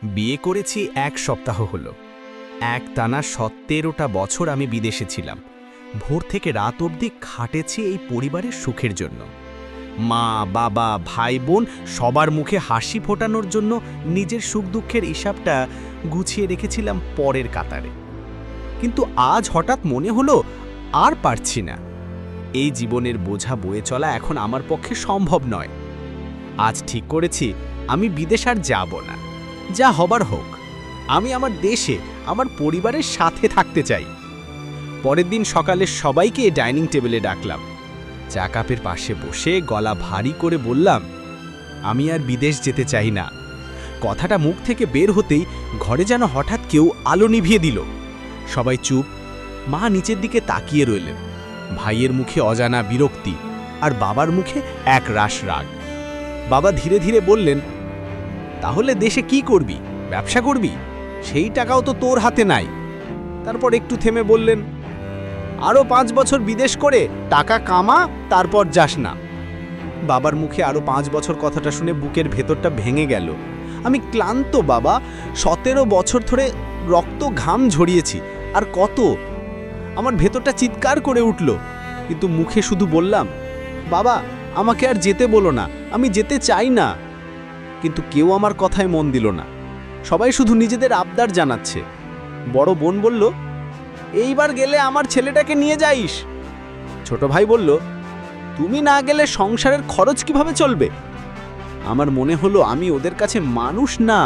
বিয়ে করেছি ১ সপ্তাহ হলো। একটানা ১৭টা বছর আমি বিদেশে ছিলাম। ভোর থেকে রাত অবধি খাটেছি এই পরিবারের সুখের জন্য। মা, বাবা, ভাই, বোন সবার মুখে হাসি ফোটানোর জন্য নিজের সুখ দুঃখের হিসাবটা গুছিয়ে রেখেছিলাম পরের কাতারে। কিন্তু আজ হঠাৎ মনে হলো আর পারছি না। এই জীবনের বোঝা বয়ে চলা এখন আমার পক্ষে সম্ভব নয়। আজ ঠিক করেছি আমি বিদেশ আর যাব না। যা হবার হোক, আমি আমার দেশে আমার পরিবারের সাথে থাকতে চাই। পরের দিন সকালে সবাইকে ডাইনিং টেবিলে ডাকলাম। চা কাপের পাশে বসে গলা ভারী করে বললাম, আমি আর বিদেশ যেতে চাই না। কথাটা মুখ থেকে বের হতেই ঘরে যেন হঠাৎ কেউ আলো নিভিয়ে দিল। সবাই চুপ। মা নিচের দিকে তাকিয়ে রইলেন। ভাইয়ের মুখে অজানা বিরক্তি আর বাবার মুখে এক রাশ রাগ। বাবা ধীরে ধীরে বললেন, তাহলে দেশে কি করবি? ব্যবসা করবি? সেই টাকাও তো তোর হাতে নাই। তারপর একটু থেমে বললেন, আরও ৫ বছর বিদেশ করে টাকা কামা, তারপর যাস না। বাবার মুখে আরও ৫ বছর কথাটা শুনে বুকের ভেতরটা ভেঙে গেল। আমি ক্লান্ত বাবা, ১৭ বছর ধরে রক্ত ঘাম ঝরিয়েছি। আর কত? আমার ভেতরটা চিৎকার করে উঠল, কিন্তু মুখে শুধু বললাম, বাবা আমাকে আর যেতে বলো না, আমি যেতে চাই না। কিন্তু কেউ আমার কথায় মন দিল না। সবাই শুধু নিজেদের আবদার জানাচ্ছে। বড় বোন বলল, এইবার গেলে আমার ছেলেটাকে নিয়ে যাইস। ছোট ভাই বলল, তুমি না গেলে সংসারের খরচ কিভাবে চলবে? আমার মনে হলো আমি ওদের কাছে মানুষ না,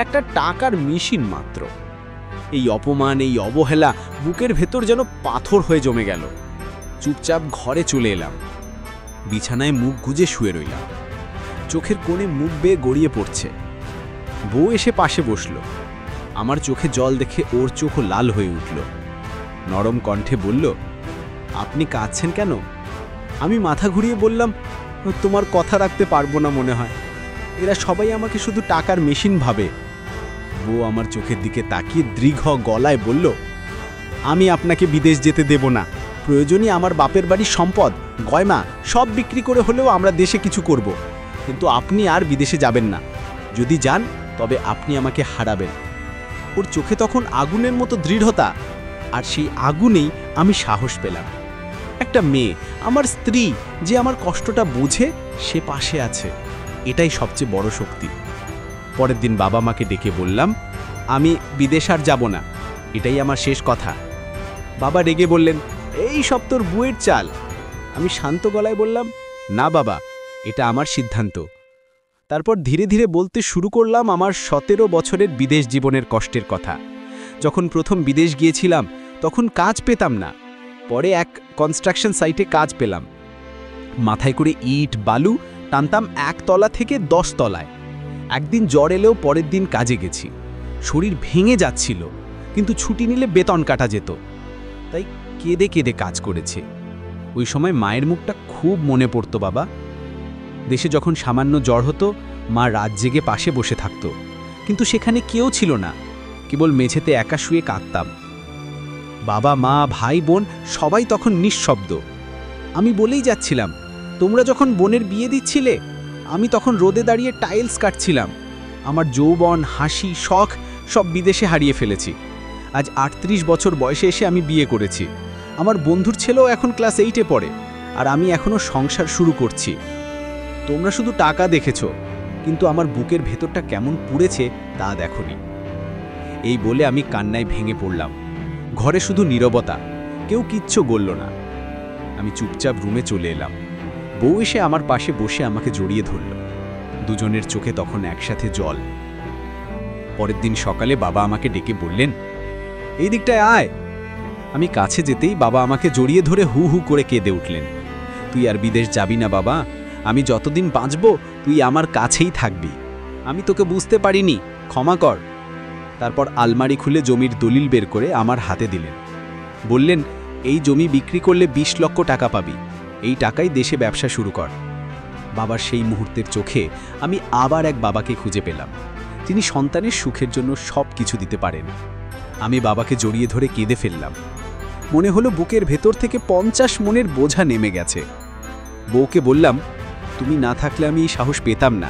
একটা টাকার মেশিন মাত্র। এই অপমান, এই অবহেলা বুকের ভেতর যেন পাথর হয়ে জমে গেল। চুপচাপ ঘরে চলে এলাম। বিছানায় মুখ গুজে শুয়ে রইলাম। চোখের কোণে মুখ বেয়ে গড়িয়ে পড়ছে। বউ এসে পাশে বসল। আমার চোখে জল দেখে ওর চোখও লাল হয়ে উঠল। নরম কণ্ঠে বলল, আপনি কাঁদছেন কেন? আমি মাথা ঘুরিয়ে বললাম, তোমার কথা রাখতে পারবো না মনে হয়। এরা সবাই আমাকে শুধু টাকার মেশিন ভাবে। বউ আমার চোখের দিকে তাকিয়ে দৃঢ় গলায় বলল, আমি আপনাকে বিদেশ যেতে দেব না। প্রয়োজনই আমার বাপের বাড়ির সম্পদ, গয়না সব বিক্রি করে হলেও আমরা দেশে কিছু করব। কিন্তু আপনি আর বিদেশে যাবেন না। যদি যান তবে আপনি আমাকে হারাবেন। ওর চোখে তখন আগুনের মতো দৃঢ়তা, আর সেই আগুনেই আমি সাহস পেলাম। একটা মেয়ে, আমার স্ত্রী, যে আমার কষ্টটা বোঝে, সে পাশে আছে, এটাই সবচেয়ে বড় শক্তি। পরের দিন বাবা মাকে ডেকে বললাম, আমি বিদেশ আর যাব না, এটাই আমার শেষ কথা। বাবা রেগে বললেন, এই সব তোর বুয়ের চাল। আমি শান্ত গলায় বললাম, না বাবা, এটা আমার সিদ্ধান্ত। তারপর ধীরে ধীরে বলতে শুরু করলাম আমার ১৭ বছরের বিদেশ জীবনের কষ্টের কথা। যখন প্রথম বিদেশ গিয়েছিলাম তখন কাজ পেতাম না। পরে এক কনস্ট্রাকশন সাইটে কাজ পেলাম। মাথায় করে ইট বালু টানতাম ১ তলা থেকে ১০ তলায়। একদিন জ্বর এলেও পরের দিন কাজে গেছি। শরীর ভেঙে যাচ্ছিল, কিন্তু ছুটি নিলে বেতন কাটা যেত। তাই কেঁদে কেঁদে কাজ করেছে। ওই সময় মায়ের মুখটা খুব মনে পড়তো বাবা। দেশে যখন সামান্য জ্বর হতো, মা রাত জেগে পাশে বসে থাকতো, কিন্তু সেখানে কেউ ছিল না। কেবল মেঝেতে একা শুয়ে কাঁদতাম। বাবা, মা, ভাই, বোন সবাই তখন নিঃশব্দ। আমি বলেই যাচ্ছিলাম, তোমরা যখন বোনের বিয়ে দিচ্ছিলে, আমি তখন রোদে দাঁড়িয়ে টাইলস কাটছিলাম। আমার যৌবন, হাসি, শখ সব বিদেশে হারিয়ে ফেলেছি। আজ ৩৮ বছর বয়সে এসে আমি বিয়ে করেছি। আমার বন্ধুর ছেলেও এখন ক্লাস 8-এ পড়ে, আর আমি এখনও সংসার শুরু করছি। তোমরা শুধু টাকা দেখেছো, কিন্তু আমার বুকের ভেতরটা কেমন পুড়েছে তা দেখোনি। এই বলে আমি কান্নায় ভেঙে পড়লাম। ঘরে শুধু নীরবতা, কেউ কিচ্ছু বলল না। আমি চুপচাপ রুমে চলে এলাম। বউ এসে আমার পাশে বসে আমাকে জড়িয়ে ধরল। দুজনের চোখে তখন একসাথে জল। পরের দিন সকালে বাবা আমাকে ডেকে বললেন, এই দিকটায় আয়। আমি কাছে যেতেই বাবা আমাকে জড়িয়ে ধরে হু হু করে কেঁদে উঠলেন। তুই আর বিদেশ যাবি না বাবা, আমি যতদিন বাঁচব তুই আমার কাছেই থাকবি। আমি তোকে বুঝতে পারিনি, ক্ষমা কর। তারপর আলমারি খুলে জমির দলিল বের করে আমার হাতে দিলেন। বললেন, এই জমি বিক্রি করলে ২০ লক্ষ টাকা পাবি, এই টাকাই দেশে ব্যবসা শুরু কর। বাবার সেই মুহূর্তের চোখে আমি আবার এক বাবাকে খুঁজে পেলাম, যিনি সন্তানের সুখের জন্য সব কিছু দিতে পারেন। আমি বাবাকে জড়িয়ে ধরে কেঁদে ফেললাম। মনে হলো বুকের ভেতর থেকে ৫০ মনের বোঝা নেমে গেছে। বউকে বললাম, তুমি না থাকলে আমি এই সাহস পেতাম না।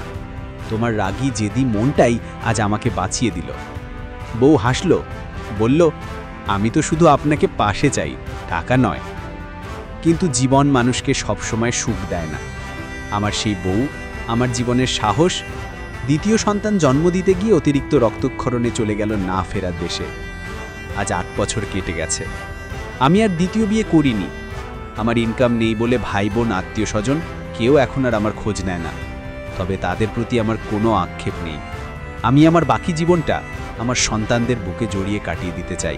তোমার রাগী জেদি মনটাই আজ আমাকে বাঁচিয়ে দিল। বউ হাসল, বলল, আমি তো শুধু আপনাকে পাশে চাই, টাকা নয়। কিন্তু জীবন মানুষকে সবসময় সুখ দেয় না। আমার সেই বউ আমার জীবনের সাহস। দ্বিতীয় সন্তান জন্ম দিতে গিয়ে অতিরিক্ত রক্তক্ষরণে চলে গেল না ফেরার দেশে। আজ ৮ বছর কেটে গেছে। আমি আর দ্বিতীয় বিয়ে করিনি। আমার ইনকাম নেই বলে ভাই বোন আত্মীয় স্বজন কেউ এখন আর আমার খোঁজ নেয় না। তবে তাদের প্রতি আমার কোনো আক্ষেপ নেই। আমি আমার বাকি জীবনটা আমার সন্তানদের বুকে জড়িয়ে কাটিয়ে দিতে চাই।